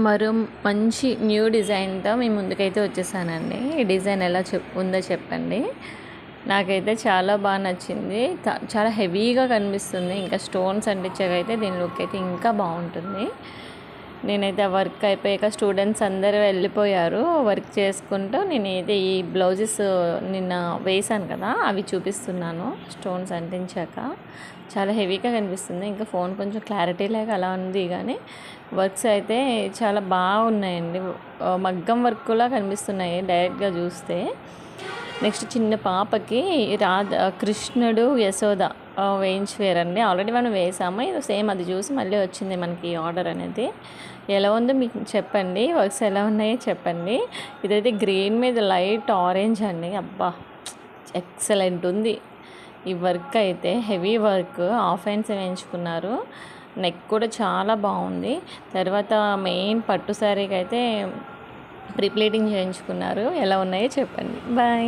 మరో మంచి న్యూ డిజైన్‌తో మీ ముందుకైతే వచ్చేసానండి. ఈ డిజైన్ ఎలా ఉందో చెప్పండి. నాకైతే చాలా బాగా నచ్చింది. చాలా హెవీగా కనిపిస్తుంది. ఇంకా స్టోన్స్ అంటించాకైతే దీని లుక్ అయితే ఇంకా బాగుంటుంది. నేనైతే ఆ వర్క్ అయిపోయాక స్టూడెంట్స్ అందరూ వెళ్ళిపోయారు వర్క్ చేసుకుంటూ. నేనైతే ఈ బ్లౌజెస్ నిన్న వేసాను కదా, అవి చూపిస్తున్నాను. స్టోన్స్ అంటించాక చాలా హెవీగా కనిపిస్తుంది. ఇంకా ఫోన్ కొంచెం క్లారిటీ లేక అలా ఉంది, కానీ వర్క్స్ అయితే చాలా బాగున్నాయండి. మగ్గం వర్క్లా కనిపిస్తున్నాయి డైరెక్ట్గా చూస్తే. నెక్స్ట్ చిన్న పాపకి కృష్ణుడు యశోద వేయించి వేరండి. ఆల్రెడీ మనం వేసాము, ఇది సేమ్ అది చూసి మళ్ళీ వచ్చింది మనకి ఆర్డర్ అనేది. ఎలా ఉందో మీకు చెప్పండి, వర్క్స్ ఎలా ఉన్నాయో చెప్పండి. ఇదైతే గ్రీన్ మీద లైట్ ఆరెంజ్ అండి. అబ్బా ఎక్సలెంట్ ఉంది ఈ వర్క్. అయితే హెవీ వర్క్, హాఫ్ హ్యాండ్స్ వేయించుకున్నారు. నెక్ కూడా చాలా బాగుంది. తర్వాత మెయిన్ పట్టు శారీకి అయితే ప్రీప్లేటింగ్ చేయించుకున్నారు. ఎలా ఉన్నాయో చెప్పండి. బాయ్.